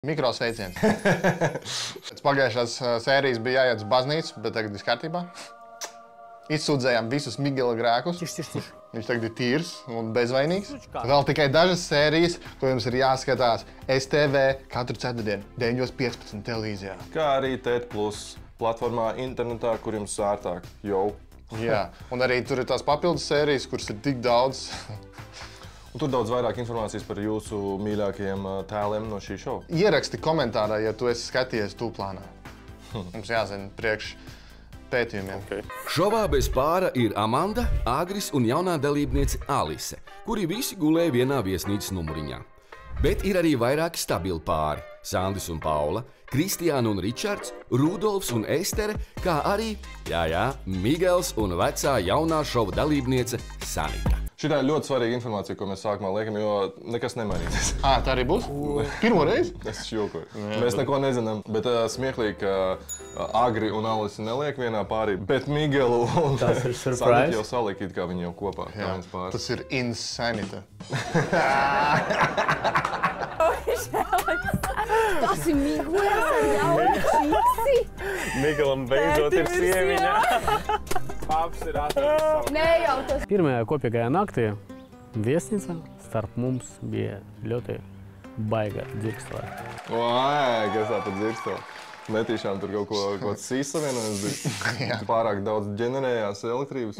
Mikrosveiciens. Pēc pagājušās sērijas bija jāiet uz baznīcu, bet tagad viss kārtībā. Izsūdzējām visus Migela grēkus. Viņš tagad ir tīrs un bezvainīgs. Vēl tikai dažas sērijas, ko jums ir jāskatās STV katru ceturtdienu, 9:15 televīzijā. Kā arī TET Plus platformā internetā, kur jums sārtāk. Jau. Jā, un arī tur ir tās papildus sērijas, kuras ir tik daudz. Un tur daudz vairāk informācijas par jūsu mīļākajiem tēliem no šī šova. Ieraksti komentārā, ja tu esi skatījies tūplānā. Mums jāzina priekš pētījumiem. Okay. Šovā bez pāra ir Amanda, Agris un jaunā dalībniece Alise, kuri visi gulēja vienā viesnīcas numuriņā. Bet ir arī vairāki stabili pāri – Sandis un Paula, Kristiāna un Ričards, Rudolfs un Estere, kā arī, Migels un vecā jaunā šova dalībniece Sanita. Šitā ir ļoti svarīga informācija, ko mēs sākumā liekam, jo nekas nemainīsies. Tā arī būs? Pirmo reizi? Es jokoju. Mēs neko nezinām, bet smieklīgi, ka Agri un Alisi neliek vienā pārī, bet Migelu un Sanita jau saliek it kā viņi jau kopā. Jā, tas ir Insanita. Tas ir Miguels ar jaunu čiksi. Miguelam beidzot ir sieviņa. Paps ir atrasts. Nē, jau tas. Pirmajā kopīgajā naktī viesnīcā starp mums bija ļoti baiga dzirkstele. Kas tā pa dzirkstele? Metīšām tur kaut ko sīsavienojums bija. Pārāk daudz ģenerējās elektrības.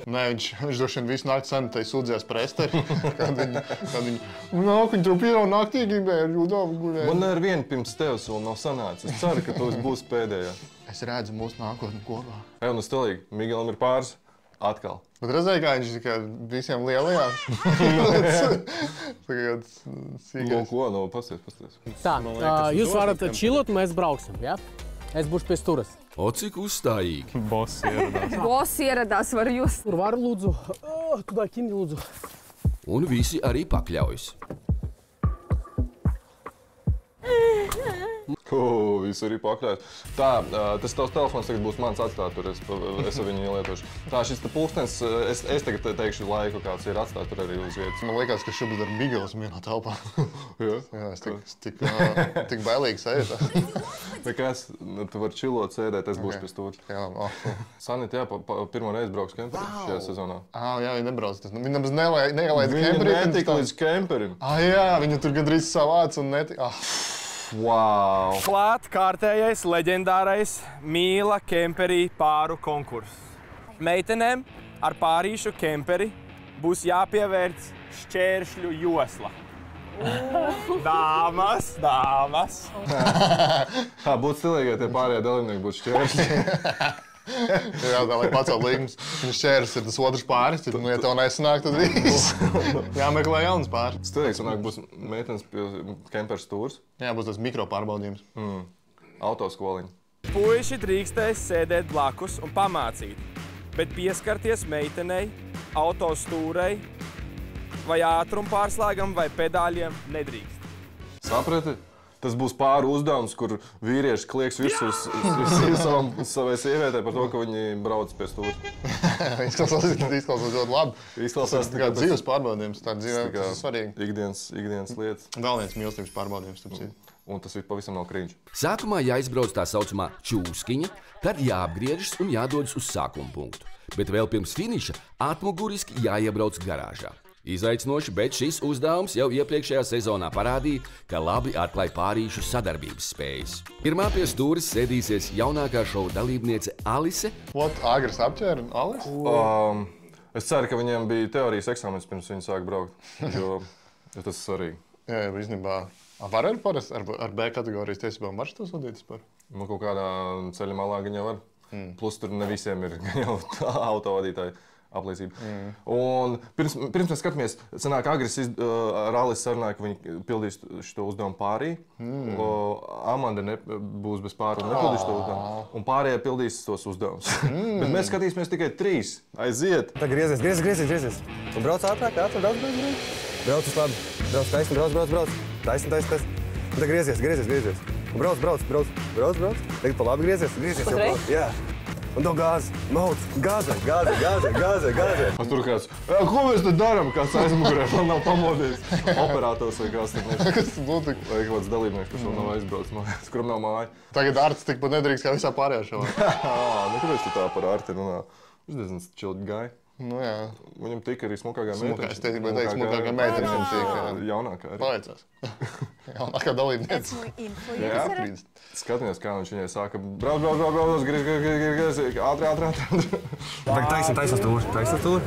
Nē, viņš droši vien visu nakti Sanitai sūdzējās par Esteri. Kad viņi nāk, viņi tur pirmo naktī gribēja Rudolfu gulēt. Man ar vienu pirms tevis vēl nav sanācis. Es ceru, ka tu būsi pēdējā. Es redzu mūsu nākotni kopā. Nu stilīgi. Migelam ir pāris. Atkal. Bet redzēju, kā viņš tikai visiem lielajām. Ko? Pasties. Tā, jūs varat čilot, mēs brauksim, jā? Es būšu pie stūras. O, cik uzstājīgi. Boss ieradās. Boss ieradās, var jūs. Tur varu lūdzu. Kudā kini lūdzu. Un visi arī pakļaujas. Visu arī pakļaujas. Tā, tas tavs telefons tagad būs mans atstāt, tur es ar viņu ielietošu. Tā, šis pulkstens, es tagad teikšu laiku, kāds ir atstāt tur arī uz vietas. Man liekas, ka šobrīd ar Migels vienā telpā. Jā? Jā, es tik bailīgi sēdētu. Nekas, tu vari čilot sēdēt, es būšu pie stūra. Jā, Sanita, pirmo reizi brauks kemperi šajā sezonā. Jā, viņa nebrauc. Viņa nemaz neielaida kemperi. Viņa netika līdz kemperim. Jā, viņa tur gandrīz savāc un netika. Wow! Klāt kārtējais, leģendārais Mīla kemperī pāru konkurss. Meitenēm ar pārīšu kemperi būs jāpievērts šķēršļu josla. Dāmas! Būtu stilīgi, ja tie pārējie dalībnieki būtu šķēršļi. Jā, tā lai pacelt līgumus. Viņa šķērs ir tas otrs pāris, ja tev nesanāk, tad viss. Jāmeklē jauns pāris. Stilīgi, sanāk, būs meitenes pie kemperu stūrs. Jā, būs tas mikropārbaudījums. Autoskoliņa. Puiši drīkstēs sēdēt blakus un pamācīt, bet pieskarties meitenei, autostūrei vai ātrumpārslēgam vai pedāļiem nedrīkst. Saprati? Tas būs pāri uzdevums, kur vīrieši klieks virsū savai sievietei par to, ka viņi brauc pie stūra. Izklausās ļoti labi. Izklausās kā dzīves pārbaudījums. Tā dzīve ir svarīga. Ikdienas lietas. Vēl viens mīlestības pārbaudījums. Un tas ir pavisam nav krīņš. Sākumā jāizbrauc tā saucamā čūskiņa, tad jāapgriežas un jādodas uz sākuma punktu. Bet vēl pirms finiša atmuguriski jāiebrauc garāžā. Izaicinoši, bet šis uzdevums jau iepriekšējā sezonā parādīja, ka labi atklāja pārīšu sadarbības spējas. Pirmā pie stūres sēdīsies jaunākā šova dalībniece Alise. Agris apķēra Alisi? Es ceru, ka viņiem bija teorijas eksāmenis pirms viņi sāk braukt, jo tas ir svarīgi. Jā, īstenībā var ar B kategorijas tiesībām var šitos vadīt vispār? Nu, kaut kādā ceļa malā gan jau var. Plus tur ne visiem ir gan jau autovadītāji. Apliecība. Un pirms mēs skatāmies, sanāk, Agris ar Alisi sarunāja, ka viņi pildīs šo uzdevumu pārī. Amanda būs bez pāri un nepildīs šo uzdevumu. Un pārējie pildīs tos uzdevumus. Bet mēs skatīsimies tikai 3. Aiziet! Tā griezies. Un brauc ātrāk, brauc. Brauc uz labi. Brauc taisni, brauc. Taisni. Un tā griezies. Un brauc. Tagad pa labi griezies. Jā. Un to gāzi. Mauc, gāzē. Un tur kāds, ko mēs te darām? Kāds aizmugurē vēl nav pamodies. Operators vai kāds tur nezinu. Kas tas būtu? Vai kāds dalībnieks, kurš vēl nav aizbraucis mājās, kuram nav māja. Tagad Arts tikpat nedrīkst kā visā pārējā šovā. Nu, kāpēc tu tā par Arti runā? Viņš diezgan čildi gāja. Nu jā. Viņam tika arī smukākā meitene. Es teicu, smukākā meitene viņam tika. Jaunākā arī. Palaicās. Jaunākā dalībniece. Jā, skatāmies, kā viņš viņai sāka brauc, griez, ātri. Tagad taisa stūri.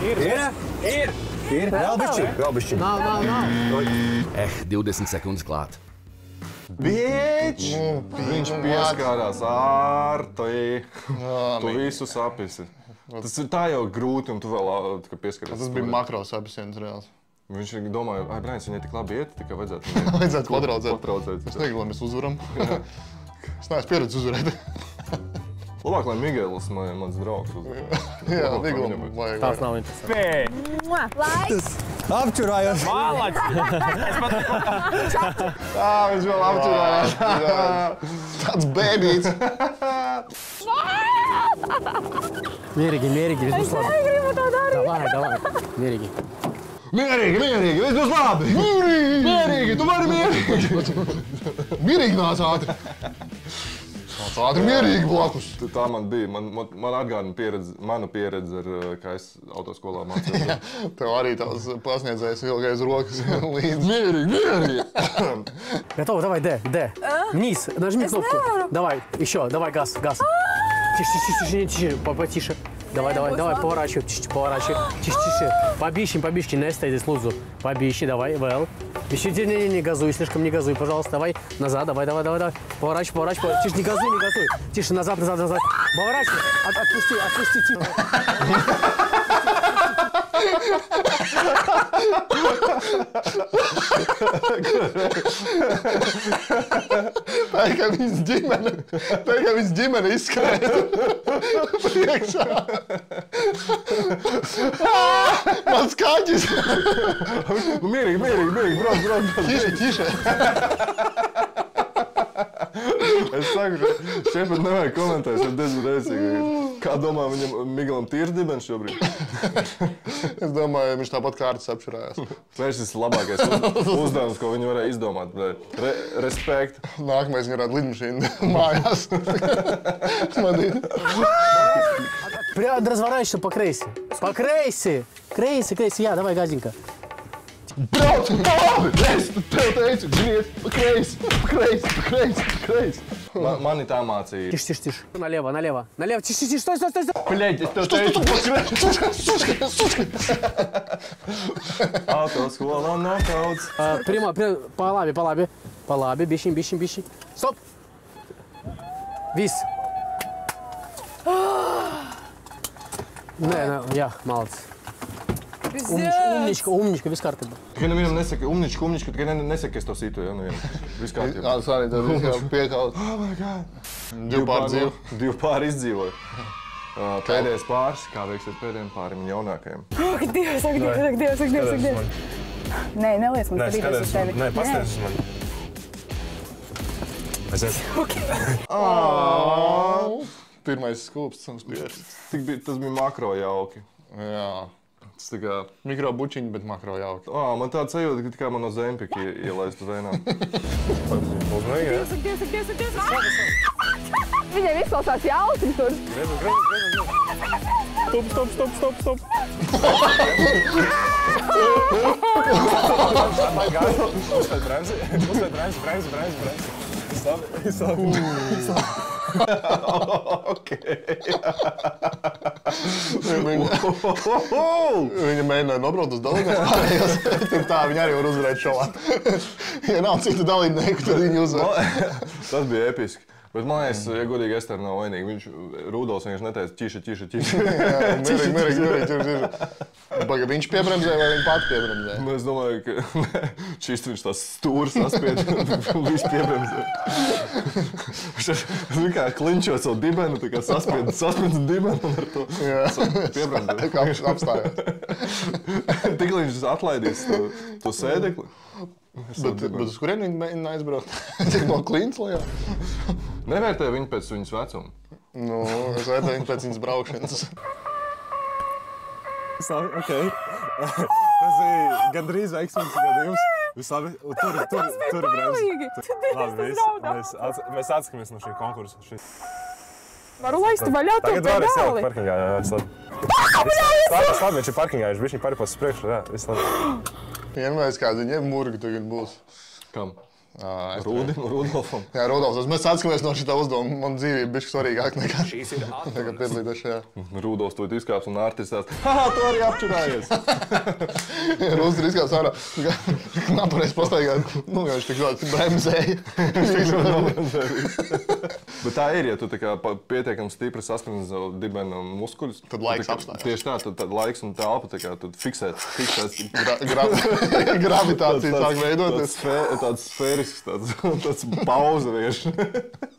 Ir. Vēl bišķi. Nav. 20 sekundes klāt. Bič! Viņš pieskārās Artai. Tu visu sapisi. Tas ir tā jau grūti, un tu vēl pieskaries. Tas bija makro sapisiens reāls. Viņš domāja, Brains, viņai tik labi iet, tikai vajadzētu Vajadzētu patraucēt. Es negribu, lai mēs uzvaram. Es neesmu pieredzi uzvarēt. Labāk, lai Miguelis, mans draugs, uzvar. Jā, Miguelim vajag. Tās nav interesanti. Apčurājos. Viņš vēl apčurājās. Tāds bēbīts. Mierīgi, viss būs labi. Es negribu to darīt. Davai. Mierīgi. Mierīgi, viss būs labi! Mierīgi, tu vari mierīgi! Mierīgi nāc ātri. Nāc ātri mierīgi blakus. Tā man bija, man atgādina manu pieredzi, kā es autoskolā mācījos. Tev arī tās pasniedzējas ilgais rokas līdzi. Mierīgi. Готово, давай, Д. Вниз, нажми кнопку. Давай, еще, давай газ. Тише, потише. Давай, поворачивай, тише. Побище, нестейдис, лузу. Побище, давай, vēl. Еще не газуй, слишком не газуй, пожалуйста, давай, назад, давай. Поворачивай, тише, не газуй. Тише, назад. Поворачивай, отпусти, тихо. Tā ir kā viņas ģimene izskrēja priekšā. Mans kaķis. Mierīgi, brauc. Ķiši. Es saku, šeit pat nevajag komentēt, šeit diezgan reizīgi. Kā domā viņam Miguelam tīrs dibens šobrīd? Es domāju, viņš tāpat kā Artis apšurājās. Šis ir labākais uzdevums, ko viņi varēja izdomāt. Respekt. Nākamais viņa rāda lidmašīnu mājās. Smadīt. Разворачивайся по крейси. Крейси, jā, давай, газенька. Brauc! Es tev teicu, griez, pa kreisi. Mani tā mācīja. Тише. Налево. Тише, стой. Блядь, es tev teicu, pa kreisi. Autoskola nokauts. Прямо, по лабе, бищи. Стоп! Вис. Jā, malacis. Umnička, viss kārtībā. Tikai nevienam nesaka, umnička, tikai nesaka, es to situ, ja, nevienam. Viss kārtībā. Jā, tas arī tad viss piekaut. Oh my God. Divi pāri izdzīvoja. Pēdējais pāris, kā veiksies pēdējiem pārim jaunākajiem? Ak, Dievs. Nē, neliec man skatīties uz tevi. Nē, pasties uz mani. Es Pirmais skūps, spiests. Tas bija makro jauki. Jā. Tas tā kā... Mikro bučiņi, bet makro jauki. Man tāds sajūta, ka tikai man no Zempika ielaistu veinā. Viņiem izklausās jautri tur. Stop. Uzstāj Okay. Viņa mēģināja nobraukt uz dalībnieku pārējos. Tā viņa arī var uzvarēt šovā. Ja nav citu dalībnieku, tad viņi uzvar. Tas bija episki. Bet man liekas, ja godīgi, Ester nav vainīga. Rudolfs vienkārši neteica ķiši. Jā, mierīgi. Baga, viņš piebremzēja vai viņa pati piebremzēja? Es domāju, ka šis viņš tās stūras saspied, viņš piebremzēja. Viņš kā klinčot savu dibenu, tā kā saspied dibenu un ar to piebremzēja. Kā apstājās. Tik viņš atlaidīs to sēdekli. Bet uz kurien viņi mēģina aizbraukt? Cik no Klints lejā? Nevērtē viņu pēc viņas vecuma. Nu, es vērtēju viņu pēc viņas braukšanas. Ok. Tas ir gandrīz veiksmīgs gadījums. Viss labi. Tur bremzi. Labi, mēs atskamies no šī konkursa. Varu laist vaļā to pedāli? Tagad vari sēlt parkingā, jā, viss labi. Tas labi, viņš ir parkingā, viņš ir paripos uz priekšu, jā, viss labi. Vienmēr kāds viņiem murgi tagad būs. Kam? Rudolfam. Jā, Rudolfs. Mēs atskamies no šitā uzdevuma. Man dzīvība bišķi svarīgāk nekā piedalīties šajā. Rudolfs to izkāps un Ārtis tās. Haha, tu arī apčurājies. Rudolfs ir izkāps ārā. Napareiz pastaigāt. Nu, viņš tik ļoti bremzēja. Bet tā ir, ja tu tā kā pietiekami stipri sasprinzi savu dibenu muskuļus. Tad laiks apstājās. Tieši tā, tad laiks un telpa tā kā tad fiksēts. Gravitācija sāk veidoties. Tāds sfērisks, tāds pauze vienkārši.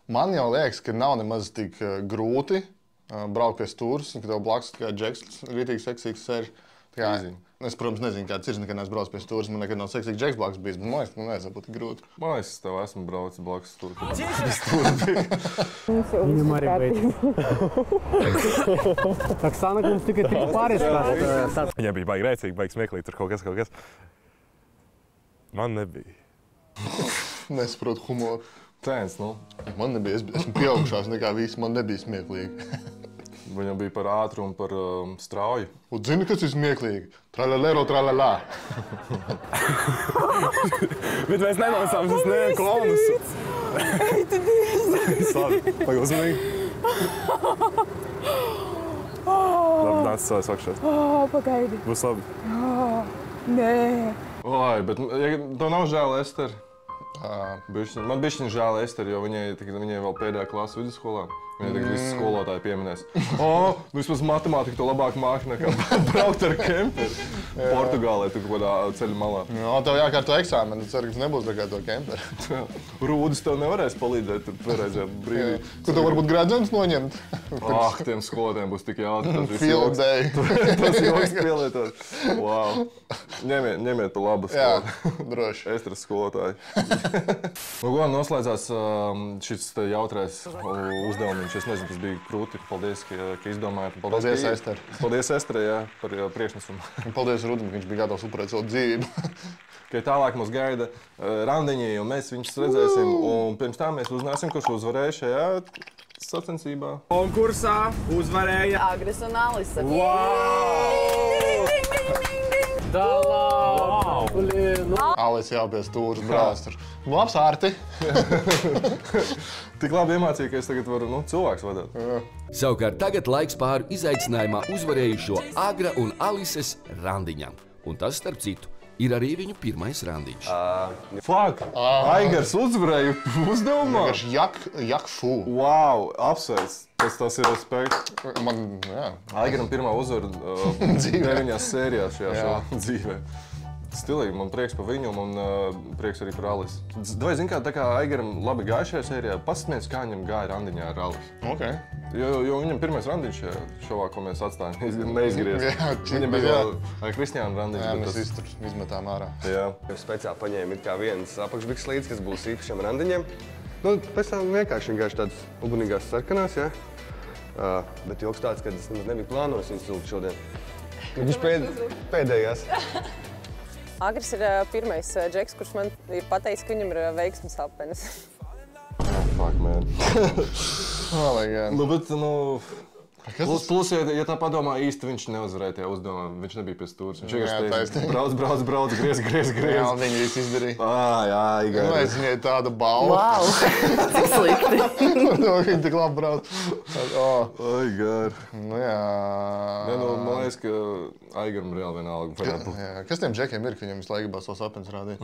Man jau liekas, ka nav nemaz tik grūti braukt pie stūres, un ka tev blakus kā džeks rītīgi seksīgs sēž. Es, protams, nezinu, kāds ir, nekad neesmu braucis pie stūres, man nekad nav seksīgs džeks blakus bijis, bet man liekas, ka man nevajadzētu būt grūti. Man liekas, es tev esmu braucis blakus stūres. Viņam arī beidz. Oksana, ka mums tikai tik pāris kāds. Viņam bija baigi rēcīgi, baigi smieklīgi, tur kaut kas. Man nebija. Nesaprotu humoru. Tēns, nu. Man nebija, esmu pieaugšās nekā visi, man nebija smieklīgi. Viņam bija par ātru un par strauju. Un zini, kas ir smieklīgi? Tralalero, tralalā. Bet mēs nenosām, tas nevienu klaunus. Ei, tu dievs! Labi, pagaid uzmanīgi. Labi, nāc savas vakšās. Pagaidi. Būs labi. Nē. Oi, bet tev nav žēl, Ester? Man bišķiņ žēl Ester, jo viņai vēl pēdējā klasa vidusskolā. Viņai tagad visi skolotāji pieminēs. Nu vismaz matemātika to labāk māki nekā braukt ar kemperi. Portugālē tu kādā ceļa malā. Jā, tev jākārto eksāmeni, ceru, ka tas nebūs nekā to kemperi. Rūdis tev nevarēs palīdzēt tur pareizajā brīdī. Kur tev varbūt gradzens noņemt? Tiem skolotājiem būs tik jautri. Field day. Tas joks pielietot. Wow. Ņemiet pa labu skolu. Jā, droši. Esteras skolotāji. Nu, ko, noslēdzās šis jautrais uzdevums. Es nezinu, tas bija krūti. Paldies, ka izdomājāt. Paldies, Ester. Paldies, Ester, jā, par priekšnesumu. Paldies Rudim, ka viņš bija gatavs upurēt savu dzīvību. Ka tālāk mums gaida randiņi, un mēs viņus redzēsim. Un pirms tam mēs uzzināsim, kurš uzvarēja šajā sacensībā. Konkursā uzvarēja Agris un Alisa. Alis jau pie stūras brāz tur. Labs, Ārti! Tik labi iemācīja, ka es tagad varu cilvēks vadīt. Savukārt tagad laiks pāri izaicinājumā uzvarējušo Agra un Alises randiņam. Un tas, starp citu, ir arī viņu pirmais randiņš. Fuck! Aigars uzvarēja uzdevumā! Vienkārši jakfu. Wow! Apsveic! Tas ir respekts. Man, jā. Aigaram pirmā uzvara 9 sērijās šajā dzīvē. Stilīgi, man prieks par viņu, man prieks arī par Alisu. Vai zini, tā kā Aigaram labi gāja šajā sērijā, pastāties, kā viņam gāja randiņā ar Alisu. Ok. Jo viņam pirmais randiņš šajā šovā, ko mēs atstājām, neizgriez. Viņam bija vēl Kristiāna randiņš. Jā, mēs izmetām ārā. Jā. Es speciāli paņēmu it kā vienas apakšbiks līdzi, kas būs īpašiem randiņiem. Nu, pēc tam vienkārši tāds ugunīgās sarkanās, jā. Bet joks tāds, ka es nebiju plānojis viņus vilkt šodien. Viņš pēdējās. Agris ir pirmais džeks, kurš man ir pateicis, ka viņam ir veiksmes apenes. Fuck, man. Oh my God. Nu, bet, plus, ja tā padomā, īsti viņš neuzvarēja tajā uzdevumā. Viņš nebija pie stūres. Viņš vienkārši brauc, griez. Jā, un viņi visu izdarīja. Jā, Igor. Es viņai tāda balva. Wow, cik slikti. Viņi tik labi brauc. Igor. Nu jā. Man liekas, ka Aigaram reāli vienalga. Kas tiem džekiem ir, ka viņiem visu laiku gribas savus apenes rādīt?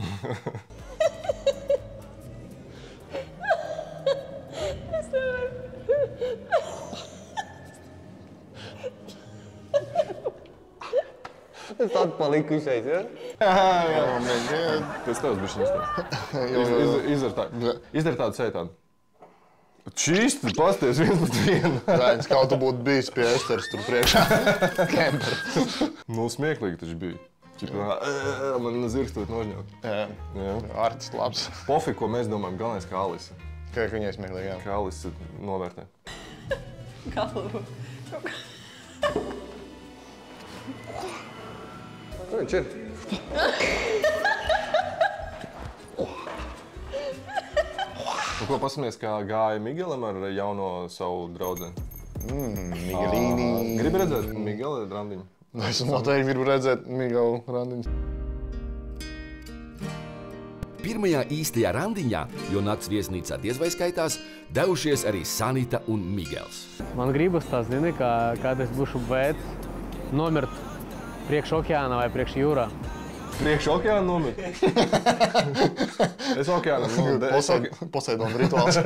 Es tādu palikušais, ja? Jā. Pēc tevs bišķi izdarīt. Izdari tādu sētādu. Čīsti, pasties 1-1. Rainis, kaut tu būtu bijis pie Esteras tur priekšā. Kemper. Nu, smieklīgi taču bija. Man zirgstot nožņot. Jā. Artis labs. Pofik, ko mēs domājam, galvenais kā Alisa. Kā viņai smieklīgi, jā. Kā Alisa novērtē. Galvu. Kur viņš ir? Un ko pasamies, kā gāja Migelam ar jauno savu draudzeni? Migelīni. Gribi redzēt Migeli randiņu? Es noteikti gribu redzēt Migelu randiņu. Pirmajā īstajā randiņā, jo nakts viesnīcā diez vai skaitās, devušies arī Sanita un Migels. Man gribas tās, zini, kad es būšu veids nomirt priekš okeāna vai priekš jūrā. Priekš okeāna nomirt? Es okeānam nomirt. Poseidona rituāls.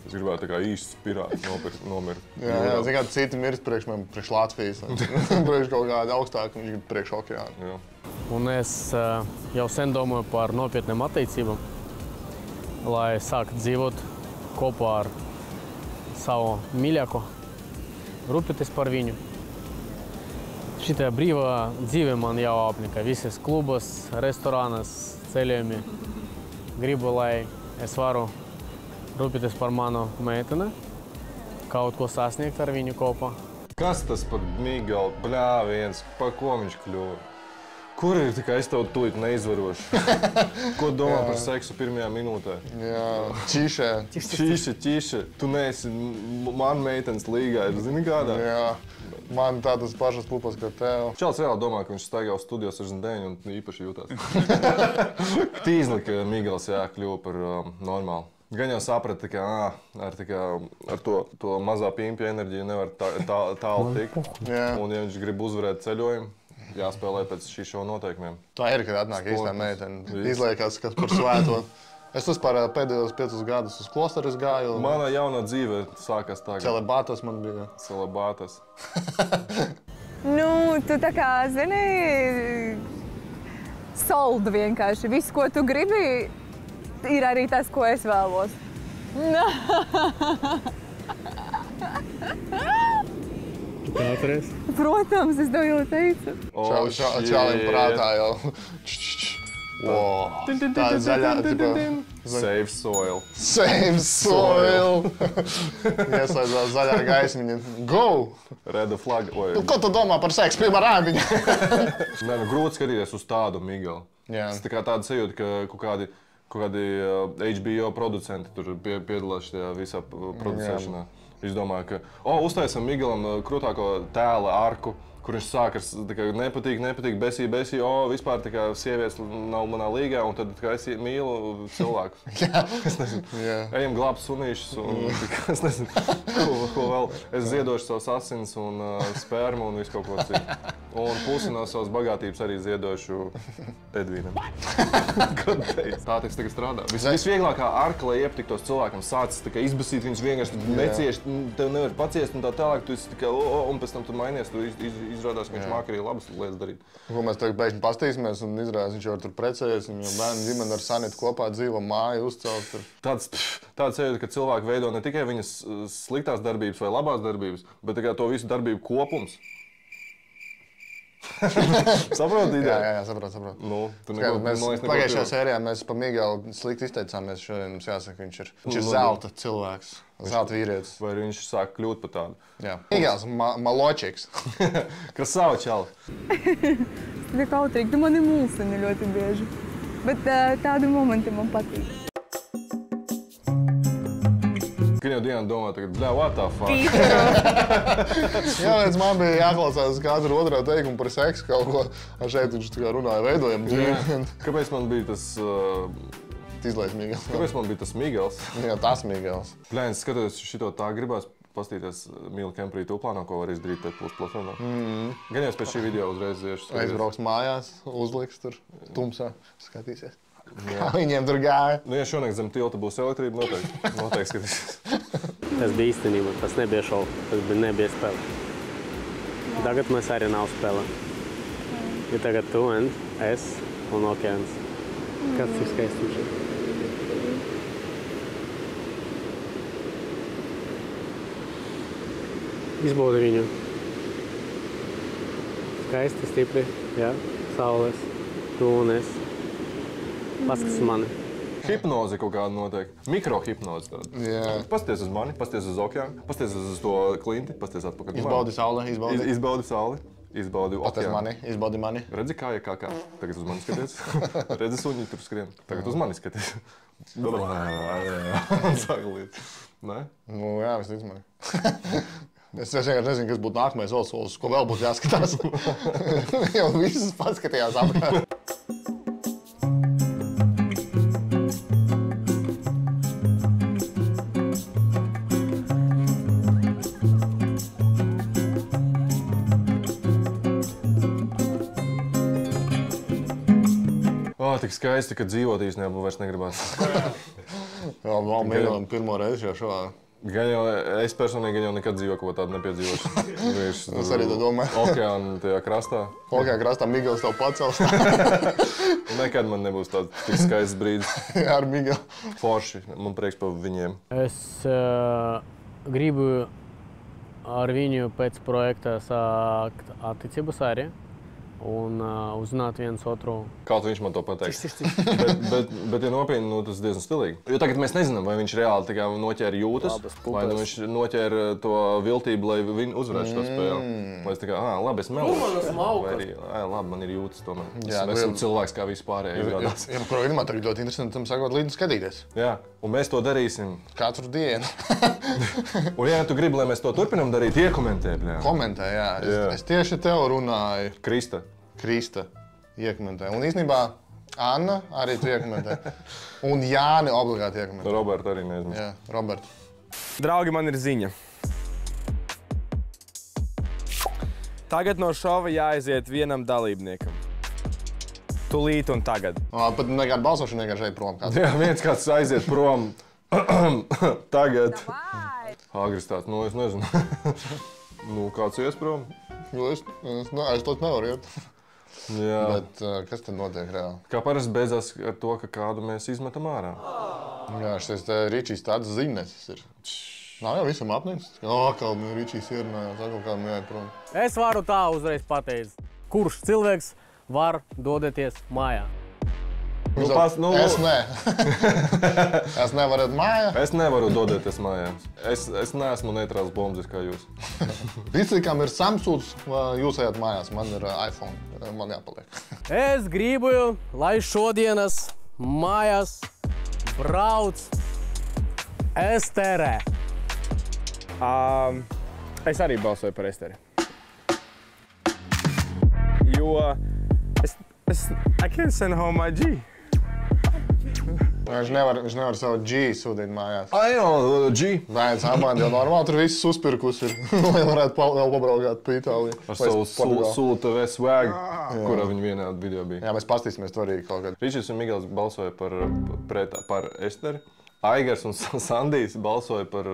Es gribētu tā kā īsts pirāts nomirt. Jā, zin kā citi mirst priekš man, priekš Latvijas. Priekš kaut kāda augstāka, viņš grib priekš okeāna. Un es jau sen domāju par nopietnām attiecībām, lai sāktu dzīvot kopā ar savu mīļāko, rūpēties par viņu. Šitā brīvā dzīve man jau apnika. Visas klubas, restorānas, ceļojumi. Gribu, lai es varu rūpēties par manu meiteni, kaut ko sasniegt ar viņu kopā. Kas tas par Migelu? Bļāviens, par ko viņš kļuva? Kur ir tikai es tev tūlīt neizvarošu? Ko domā par seksu pirmajā minūtē? Jā, ķīšē. Ķīše. Tu neesi man meitenes līgā, zini kādā? Jā, man tādas pašas pupas kā tev. Čels reāli domā, ka viņš staigā uz Studio 69 un īpaši jūtās. Tīzli, ka Migels kļuva par normālu. Gan jau saprata, ka ar to mazā pimpja enerģiju nevar tālu tikt. Un ja viņš grib uzvarēt ceļojumu, jāspēlē pēc šī šova noteikumiem. Tā ir, kad atnāk īstā meitene. Izliekās, kas par svēto. Es par pēdējos 5 gadus uz klosteru gāju. Mana jaunā dzīve sākās tagad. Celebātas man bija. Celebātas. Nu, tu tā kā, zini, soldu vienkārši. Viss, ko tu gribi, ir arī tas, ko es vēlos. Tu atceries? Protams, es tev jau teicu. Čālim prātā jau. Tā zaļā, Save soil. Save soil. Ieslēdzās zaļā gaismiņa. Go! Red flag. Ko tu domā par seksu pirmā rādiņa? Nē, grūti skatīties uz tādu Migelu. Tas tā kā tāda sajūta, ka kaut kādi HBO producenti tur piedalās šajā visā producēšanā. Es domāju, ka uztaisam Migelam krūtāko tēla arku, kur viņš sāk ar nepatīk, besī, vispār tā kā sievietes nav manā līgā, un tad es mīlu cilvēkus. Es nezinu, ejam glābt sunīšus, un es nezinu, ko vēl. Es ziedošu savus asins un spermu un visu kaut ko citu. Un pusi no savas bagātības arī ziedošu Edvīnam. Tā tas tagad strādā. Visvieglākā arka, lai iepatiktos cilvēkam, sācis izbasīt viņus vienkārši necieši, tev nevar paciest un tā tālāk, tu esi tikai un pēc tam tu mainies, tu izrādās, ka viņš māk arī labas lietas darīt. Ko mēs tagad pēkšņi pastīsimies un izrādās, viņš jau tur precējies, un jau bērnu ģimeni ar Sanitu kopā dzīvo māju uzcelt. Tāda sajūta, ka cilvēki veido ne tikai viņas sliktās darbības vai labās darbības, bet to visu darbību kopums. Saproti ideju? Jā, saprotu. Mēs pagājušajā sērijā mēs pa Migelu slikti izteicāmies. Šodien mums jāsaka, viņš ir zelta cilvēks, zelta vīrietis. Vai viņš sāk kļūt par tādu? Jā. Migels, maločiks. Krasava čali. Tā kautrīgi, tu mani mulsini ļoti bieži. Bet tādi momenti man patīk. Gan jau dienā domā, bļā, what the fuck? Jā, man bija jāklausās katru otrā teikumu par seksu kaut ko. Šeit viņš tā kā runāja, veidojam dzīvi. Kāpēc man bija tas... Izlaiž Migels. Kāpēc man bija tas Migels? Jā, tas Migels. Bļā, es skatos šito tā gribās pastīties Mīla Kemprī tūplānā, ko var izdarīt platformā. Gan jau es pēc šī video uzreiz iešu. Aizbrauks mājās, uzliks tur tumsā, skatīsies. Kā viņiem tur gāja? Ja šonakt zem tilta būs elektrība, noteikti skatīsies. Tas bija īstenība, tas nebija šovu, tas nebija spēle. Tagad mēs arī nav spēle. Ja tagad tu un es un okeāns. Kāds ir skaists viņš ir? Izbaudi viņu. Skaisti, stipri. Jā, saules, tu un es. Paskats uz mani. Hipnoze kaut kāda notiek. Mikrohipnoze tāda. Jā. Pasties uz mani, pasties uz okeānu, pasties uz to klinti, pasties atpakaļ. Izbaudi sauli, izbaudi. Izbaudi sauli, izbaudi Pasties okeānu. mani, izbaudi mani. Redzi, kā kā. Tagad uz mani skaties. Redzi, suņi tur skrien. Tagad uz mani skaties. Sāk līdz. Nē? Nu, jā, es ticu mani. Es vienkārši nezinu, kas būtu nākamais solis, ko vēl būtu jāskatās. Jau visus paskatījās apkārt. Tik skaisti, ka dzīvot īstenībā vairs negribās. Jā, vēl mēģinām pirmo reizi jau šovā. Gan jau es personīgi jau nekad dzīvoju, ko tādu nepiedzīvošu. Es arī tā domāju. Okeāna tajā krastā. Okeāna krastā Migels tev pacels. Nekad man nebūs tāds tik skaists brīdis. Jā, ar Migelu. Forši, man prieks par viņiem. Es gribu ar viņu pēc projekta sākt attiecības arī. Un uzzināt viens otru. Kaut viņš man to pateiks. Bet ja nopietni, nu, tas diezgan stilīgi. Jo tagad mēs nezinām, vai viņš reāli tikai noķēra jūtas, vai nu viņš noķēra to viltību, lai viņi uzvarētu šo spēli. Lai es tā kā, labi, es melošu. Vai arī, labi, man ir jūtas tomēr. Es esmu cilvēks kā vispārējie izrādās. Jā, programmā tagad ļoti interesanti tam sakot līdzi skatīties. Jā, un mēs to darīsim. Katru dienu. Un ja tu gribi, lai mēs to turpinām darīt, iekomentē. Komentē, jā. Es tieši tev runāju. Krista iekomentē. Un īstenībā Anna arī tu iekomentē. Un Jāni obligāti iekomentē. Roberta arī neizmest. Jā, Roberta. Draugi, man ir ziņa. Tagad no šova jāaiziet vienam dalībniekam. Tulīt un tagad. Pat nekāda balsošana vienkārši šeit prom. Jā, viens kāds aiziet prom. Tagad. Agris tāds, nu es nezinu. Nu, kāds ies prom? Es tot nevaru iet. Jā. Bet kas tad notiek reāli? Kā parasti beidzās ar to, ka kādu mēs izmetam ārā. Jā, šis Ričijs tāds ziņnesis ir. Nav jau visam apnicis. Kā Ričijs ierunājās, kā jāiet prom. Es varu tā uzreiz pateikt. Kurš cilvēks var dodaties mājā? Es nē. Es nevaru iet mājā. Es nevaru dodaties mājās. Es neesmu neitrāls bombs kā jūs. Visi, kam ir Samsungs, jūs ejat mājās. Man ir iPhone. Man jāpaliek. Es gribu, lai šodienas mājās brauc Estere. Es arī balsoju par Esteri. Jo I can't send home my G. Viņš nevar savu G sūtīt mājās. Jau, G. Nē, Amanda jau normāli tur viss uzpirkus ir, lai varētu vēl pabraukāt pa Itāliju. Ar savu Sulu TV swag, kurā viņi vienā video bija. Jā, mēs pastīsimies to arī kaut kad. Ričijs un Migels balsoja par Esteri. Aigars un Sandijs balsoja par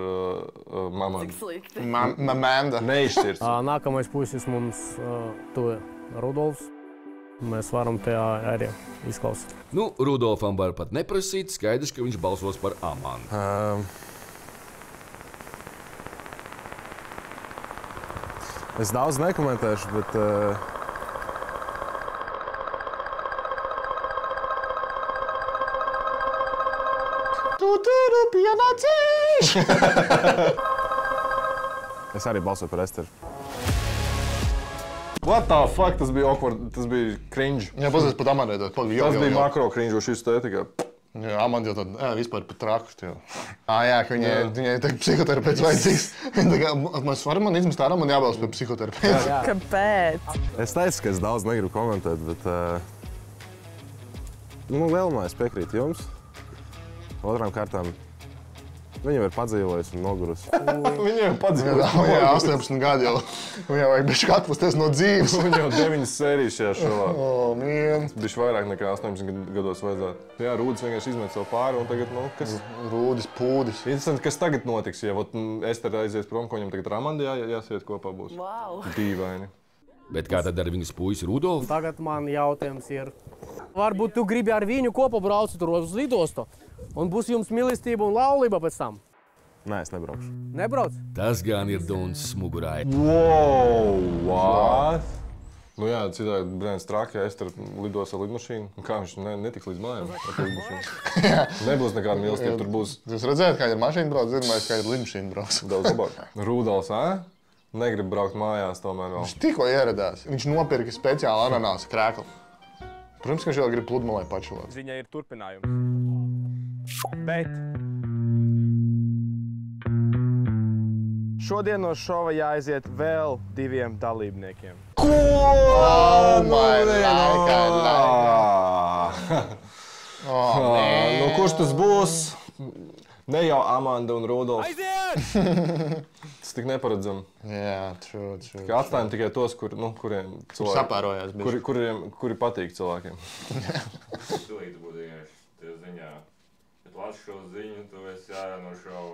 Mamandu. Cik slikti. Mamanda. Neizšķirts. Nākamais puisis mums to Rudolfs. Mēs varam te arī izklausīt. Nu, Rudolfam var pat neprasīt, skaidrs, ka viņš balsos par Amandu. Es daudz nekomentēšu, bet... Tu pienācīši! Es arī balsoju par Esteru. What the fuck? Tas bija awkward, tas bija cringe. Jā, pazies pat Amandai. Tas bija makro cringe, šis te tikai. Jā, Amanda jau tad, vispār pat trakus tev. Jā, ka viņai tagad psihoterapeits vajadzīgs. Mēs varam man izmest ārā, man jābalst pie psihoterapeita. Kāpēc? Es teicu, ka es daudz negribu komentēt, bet... Nu, lielumā es piekrītu jums. Otrām kārtām viņam ir padzīvojis un nogurusi. Viņam ir padzīvojis. Jā, 18 gadi jau. Viņam vajag bišķi atpūsties no dzīves. Viņam jau 9 sērijas šajā šovā. Mien. Bišķi vairāk nekā 18 gados vajadzētu. Jā, Rūdis vienkārši izmet savu pāri un tagad, nu, kas? Rūdis, pūdis. Interesanti, kas tagad notiks, ja Estera aizies prom, ko viņam tagad ar Amandu jāsiet kopā būs. Wow. Dīvaini. Bet kā tad ar viņas puisi Rudolfu? Tagad man jautājums ir. Varbūt tu gribi ar viņu kopā braukt tur uz lidostu? Un būs jums mīlestība un laulība pēc tam? Nē, es nebraukšu. Nebrauc? Tas gan ir Duns smugurāji. Wow, what? Nu jā, citādi brēns trāk, ja Ester lidos ar lidmašīnu. Kā viņš netiks līdz mājām ar lidmašīnu? Nebūs nekāda mīlestība, tur būs... Jūs redzējāt, kā ir mašīna brauc, zinājāt, kā ir lidmašīna brauc. Daudz labāk. Rudolfs, negrib braukt mājās tomēr vēl. Viņš tikko ieradās. Viņš nopirka speciāli ananāsa krēklu. Protams, ka viņš vēl grib pludmalē pačulot. Ziņai ir turpinājums. Bet... Šodien no šova jāaiziet vēl 2 dalībniekiem. Ko? Nu, kurš tas būs? Ne jau Amanda un Rudolfs. Aiziet! Tas tik neparedzam. Jā, true. Atstājam tikai tos, kuriem cilvēki... Sapērojās. Kuri patīk cilvēkiem. Tūlīt būtu vienkārši ziņā. Bet lasu šo ziņu, tu esi ārā no šova.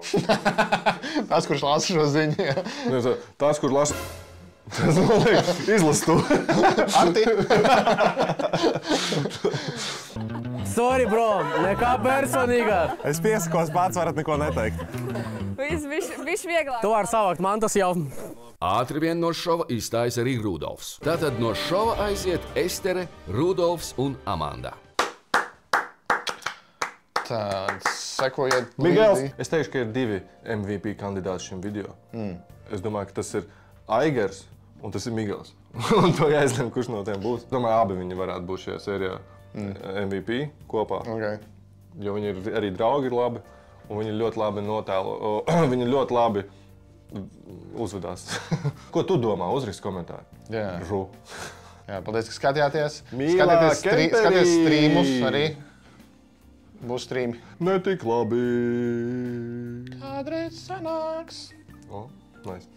Tas, kurš lasa šo ziņu, jā. Tas, kur lasa... Tas, man liekas, izlas to. Arti. Sorry, bro, nekā personīgā. Es piesakos pats, varat neko neteikt. Viss vieglāk. Tu vari savākt mantas jau. Ātri vien no šova izstājas arī Rudolfs. Tātad no šova aiziet Estere, Rudolfs un Amanda. Tad sekojiet Migels, līdzi. es teikšu, ka ir 2 MVP kandidāti šim video. Es domāju, ka tas ir Aigars un tas ir Migels. Un to jāizlem, kurš no tiem būs. Domāju, abi viņi varētu būt šajā sērijā MVP kopā. Okay. Jo viņi ir arī draugi ir labi, un viņi ļoti labi notēlo, viņi ļoti labi uzvedās. Ko tu domā? Uzraksti komentāru. Jā. Žu. Jā, paldies, ka skatījāties. Mīlā Skatieties streamus arī. Būs streami. Ne tik labi. Kādreiz sanāks. O, nice.